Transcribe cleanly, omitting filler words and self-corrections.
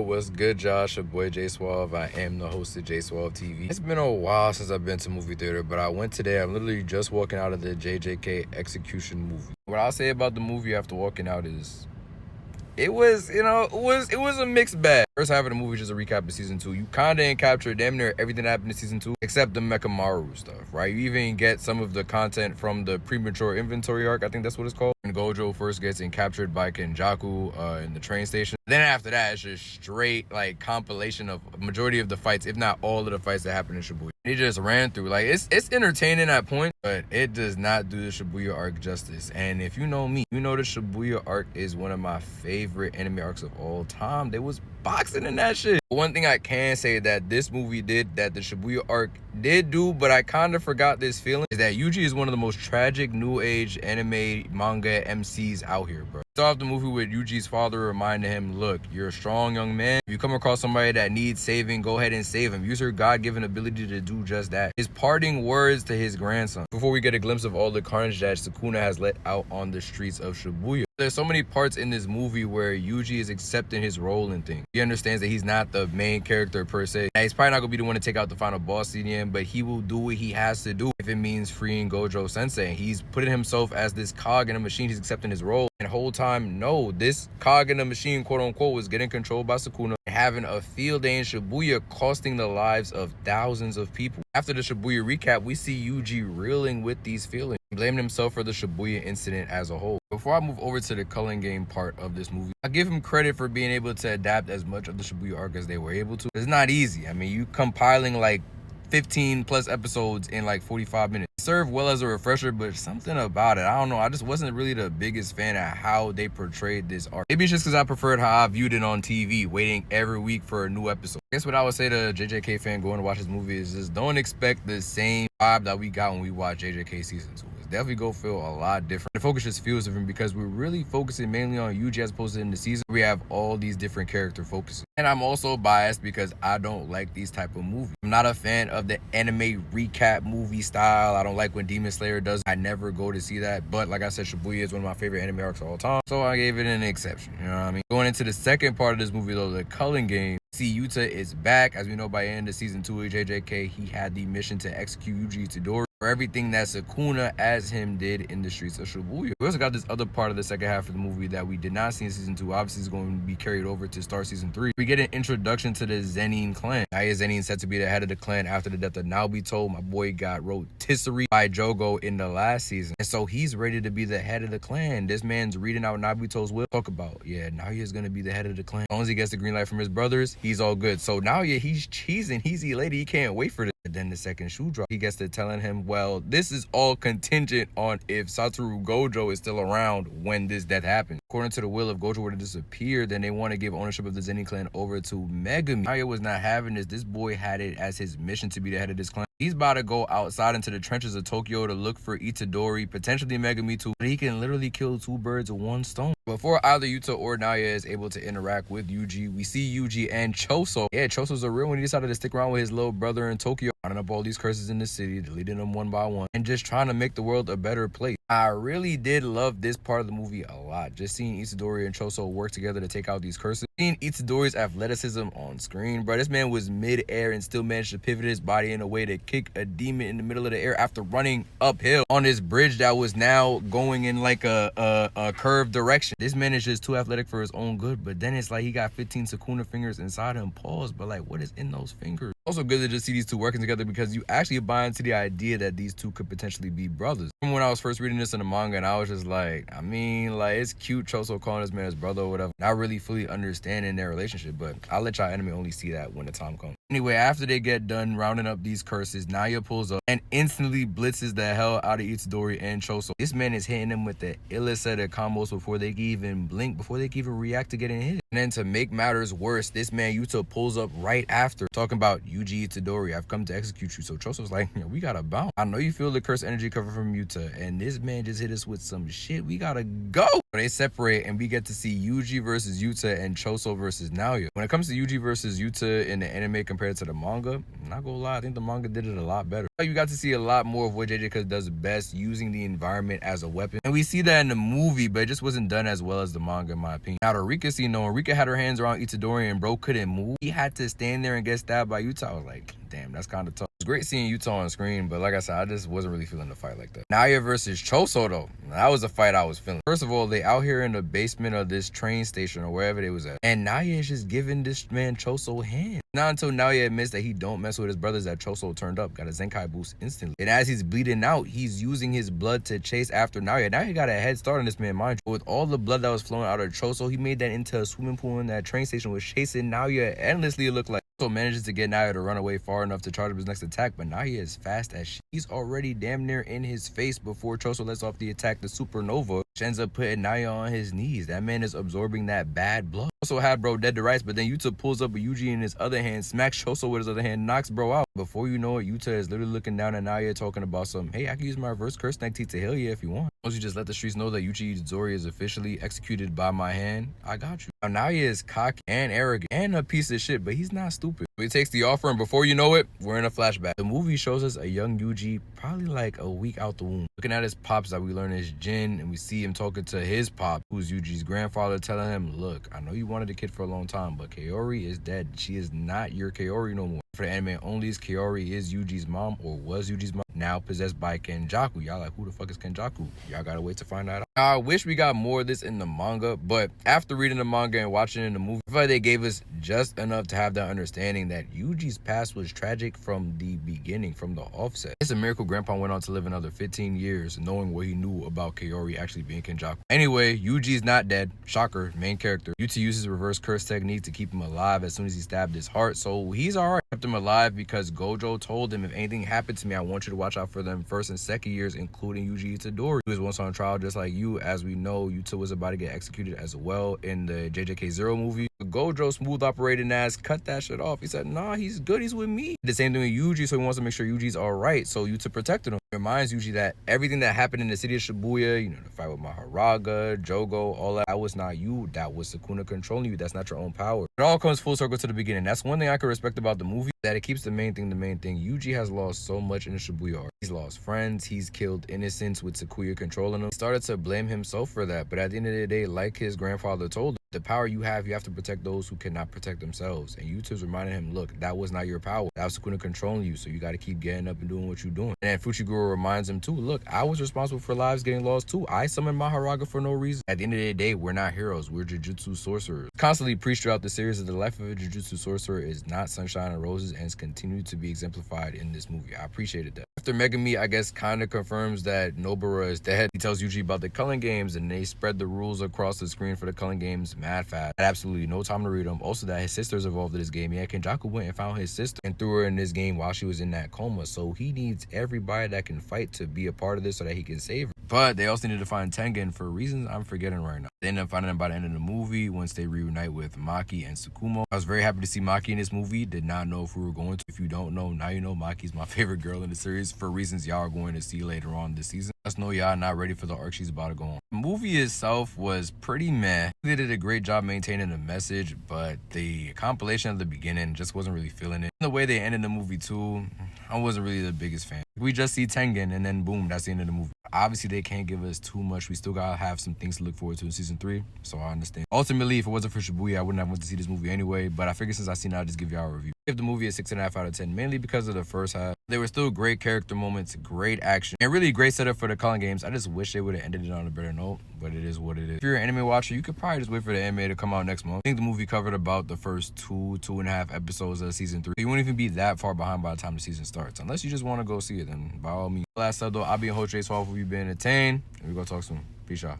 what's good, Josh? Your boy J Suave. I am the host of J Suave TV. It's been a while since I've been to movie theater, but I went today. I'm literally just walking out of the JJK Execution movie. What I'll say about the movie after walking out is it was a mixed bag. First half of the movie is just a recap of season 2. You kinda captured damn near everything that happened in season 2, except the Mechamaru stuff, right? You even get some of the content from the premature inventory arc, I think that's what it's called. When Gojo first gets captured by Kenjaku in the train station. Then after that, it's just straight like compilation of majority of the fights, if not all of the fights that happened in Shibuya. He just ran through. Like it's entertaining at points, but it does not do the Shibuya arc justice. And if you know me, you know the Shibuya arc is one of my favorite anime arcs of all time. There was boxing in that shit. One thing I can say that this movie did that the Shibuya arc did do, but I kind of forgot this feeling, is that Yuji is one of the most tragic new age anime manga MCs out here, bro. Start off the movie with Yuji's father reminding him, look, you're a strong young man. If you come across somebody that needs saving, go ahead and save him. Use your God-given ability to do just that. His parting words to his grandson, before we get a glimpse of all the carnage that Sukuna has let out on the streets of Shibuya. There's so many parts in this movie where Yuji is accepting his role in things. He understands that he's not the main character per se. And he's probably not going to be the one to take out the final boss in the end, but he will do what he has to do if it means freeing Gojo Sensei. He's putting himself as this cog in a machine. He's accepting his role. And the whole time, no, this cog in the machine, quote unquote, was getting controlled by Sukuna and having a field day in Shibuya, costing the lives of thousands of people. After the Shibuya recap, we see Yuji reeling with these feelings, blaming himself for the Shibuya incident as a whole. Before I move over to the culling game part of this movie, I give him credit for being able to adapt as much of the Shibuya arc as they were able to. It's not easy. I mean, you compiling like 15 plus episodes in like 45 minutes. It served well as a refresher, but something about it, I don't know, I just wasn't really the biggest fan of how they portrayed this arc. Maybe it's just because I preferred how I viewed it on TV, waiting every week for a new episode. I guess what I would say to a JJK fan going to watch this movie is just don't expect the same vibe that we got when we watched JJK season 2. Definitely go feel a lot different. The focus just feels different because we're really focusing mainly on Yuji as opposed to in the season. We have all these different character focuses. And I'm also biased because I don't like these type of movies. I'm not a fan of the anime recap movie style. I don't like when Demon Slayer does. I never go to see that. But like I said, Shibuya is one of my favorite anime arcs of all time. So I gave it an exception. You know what I mean? Going into the second part of this movie though, the culling game. See, Yuta is back. As we know, by the end of season 2 of JJK, he had the mission to execute Yuji Itadori for everything that Sukuna as him did in the streets of Shibuya. We also got this other part of the second half of the movie that we did not see in season 2. Obviously, it's going to be carried over to start season 3. We get an introduction to the Zenin clan. Naya Zenin said to be the head of the clan after the death of Naobito. My boy got rotisserie by Jogo in the last season. And so he's ready to be the head of the clan. This man's reading out Naobito's will. Talk about, yeah, Naya's going to be the head of the clan. As long as he gets the green light from his brothers, he's all good. So now, yeah, he's cheesing. He's elated. He can't wait for this. And then the second shoe drop, he gets to telling him, well, this is all contingent on if Satoru Gojo is still around when this death happens. According to the will, if Gojo were to disappear, then they want to give ownership of the Zenin clan over to Megumi. Naya was not having this. This boy had it as his mission to be the head of this clan. He's about to go outside into the trenches of Tokyo to look for Itadori, potentially Megumi too, but he can literally kill 2 birds with 1 stone. Before either Yuta or Naya is able to interact with Yuji, we see Yuji and Choso. Yeah, Choso's a real one. He decided to stick around with his little brother in Tokyo, lining up all these curses in the city, deleting them one by one, and just trying to make the world a better place. I really did love this part of the movie a lot. Just seeing Itadori and Choso work together to take out these curses. Seeing Itadori's athleticism on screen, bro. This man was mid-air and still managed to pivot his body in a way to kick a demon in the middle of the air after running uphill on this bridge that was now going in like a curved direction. This man is just too athletic for his own good, but then it's like he got 15 Sukuna fingers inside him. Pause, but like, what is in those fingers? Also good to just see these two working together because you actually buy into the idea that these two could potentially be brothers. From when I was first reading this in the manga, and I was just like, I mean, like, it's cute Choso calling this man his brother or whatever. Not really fully understanding their relationship, but I'll let y'all anime only see that when the time comes. Anyway, after they get done rounding up these curses, Naya pulls up and instantly blitzes the hell out of Itadori and Choso. This man is hitting them with the illest set of combos before they can even blink, before they can even react to getting hit. And then to make matters worse, this man Yuta pulls up right after, talking about Yuji Itadori, I've come to execute you. So Choso's like, yeah, we gotta bounce. I know you feel the curse energy coming from Yuta, and this man just hit us with some shit. We gotta go. They separate and we get to see Yuji versus Yuta and Choso versus Naoya. When it comes to Yuji versus Yuta in the anime compared to the manga, I'm not gonna lie, I think the manga did it a lot better. You got to see a lot more of what JJK does best, using the environment as a weapon. And we see that in the movie, but it just wasn't done as well as the manga in my opinion. Now the Rika scene, though, when Rika had her hands around Itadori and bro couldn't move, he had to stand there and get stabbed by Yuta. I was like, damn, that's kind of tough. It's great seeing Yuta on screen, but like I said, I just wasn't really feeling the fight like that. Naoya versus Choso, though, that was a fight I was feeling. First of all, they out here in the basement of this train station or wherever they was at, and Naoya is just giving this man Choso hands. Not until Naoya admits that he don't mess with his brothers that Choso turned up, got a Zenkai boost instantly. And as he's bleeding out, he's using his blood to chase after Naoya. Naoya got a head start on this man, mind you. With all the blood that was flowing out of Choso, he made that into a swimming pool in that train station, was chasing Naoya endlessly, it looked like. Choso manages to get Naoya to run away far enough to charge up his next attack, but Naoya is fast as shit. He's already damn near in his face before Choso lets off the attack, the supernova, which ends up putting Naoya on his knees. That man is absorbing that bad blood. Choso had bro dead to rights, but then Yuta pulls up a Yuji in his other hand, smacks Choso with his other hand, knocks bro out. Before you know it, Yuta is literally looking down at Naoya talking about some, hey, I can use my reverse curse neck to heal you if you want. Once you just let the streets know that Yuji Itadori is officially executed by my hand, I got you. Now Naoya is cocky and arrogant and a piece of shit, but he's not stupid. So he takes the offer, and before you know it, we're in a flashback. The movie shows us a young Yuji, probably like a week out the womb, looking at his pops that we learn is Jin, and we see him talking to his pop, who's Yuji's grandfather, telling him, look, I know you wanted a kid for a long time, but Kaori is dead. She is not your Kaori no more. For the anime only, Kaori is Yuji's mom, or was Yuji's mom, now possessed by Kenjaku. Y'all like, who the fuck is Kenjaku? Y'all gotta wait to find out. I wish we got more of this in the manga, but after reading the manga and watching it in the movie, I feel like they gave us just enough to have that understanding that Yuji's past was tragic from the beginning, from the offset. It's a miracle Grandpa went on to live another 15 years, knowing what he knew about Kaori actually being Kenjaku. Anyway, Yuji's not dead. Shocker, main character. Yuta uses reverse curse technique to keep him alive as soon as he stabbed his heart, so he's alright. Kept him alive because Gojo told him, if anything happened to me, I want you to watch out for them first and second years, including Yuji Itadori. He was once on trial just like you. As we know, Yuta was about to get executed as well in the JJK Zero movie. Gojo, smooth operating ass, cut that shit off. He said, nah, he's good, he's with me. The same thing with Yuji, so he wants to make sure Yuji's alright, so Yuta protected him. He reminds Yuji that everything that happened in the city of Shibuya, you know, the fight with Maharaga, Jogo, all that was not you. That was Sukuna controlling you. That's not your own power. It all comes full circle to the beginning. That's one thing I can respect about the movie, that it keeps the main thing. Yuji has lost so much in the Shibuya arc. He's lost friends, he's killed innocents with Sakuya controlling him. He started to blame himself for that, but at the end of the day, like his grandfather told him, the power you have to protect those who cannot protect themselves. And Yuta's reminding him, look, that was not your power. That was Sukuna controlling you, so you got to keep getting up and doing what you're doing. And Fushiguro reminds him too, look, I was responsible for lives getting lost too. I summoned Maharaga for no reason. At the end of the day, we're not heroes, we're Jujutsu sorcerers. Constantly preached throughout the series that the life of a Jujutsu sorcerer is not sunshine and roses, and it's continued to be exemplified in this movie. I appreciated that. After Megami, I guess, kind of confirms that Nobara is dead, he tells Yuji about the Culling Games, and they spread the rules across the screen for the Culling Games mad fast. Had absolutely no time to read them. Also, that his sister's involved in this game. Yeah, Kenjaku went and found his sister and threw her in this game while she was in that coma. So he needs everybody that can fight to be a part of this so that he can save her. But they also need to find Tengen for reasons I'm forgetting right now. They end up finding him by the end of the movie once they reunite with Maki and Tsukumo. I was very happy to see Maki in this movie. Did not know if we were going to. If you don't know, now you know. Maki's my favorite girl in the series for reasons y'all are going to see later on this season. Let's know y'all not ready for the arc she's about to go on. The movie itself was pretty meh. They did a great job maintaining the message, but the compilation of the beginning just wasn't really feeling it. The way they ended the movie too, I wasn't really the biggest fan. We just see Tengen and then boom, that's the end of the movie. Obviously, they can't give us too much. We still gotta have some things to look forward to in season 3, so I understand. Ultimately, if it wasn't for Shibuya, I wouldn't have went to see this movie anyway, but I figured since I seen it, I'll just give y'all a review. I give the movie a 6.5 out of 10, mainly because of the first half. There were still great character moments, great action, and really great setup for the Culling Games. I just wish they would have ended it on a better note, but it is what it is. If you're an anime watcher, you could probably just wait for the anime to come out next month. I think the movie covered about the first 2.5 episodes of season 3. You won't even be that far behind by the time the season starts, unless you just want to go see it, then by all means. Last up though, I'll be in Host J12. We've been entertained, and we're gonna talk soon. Peace out.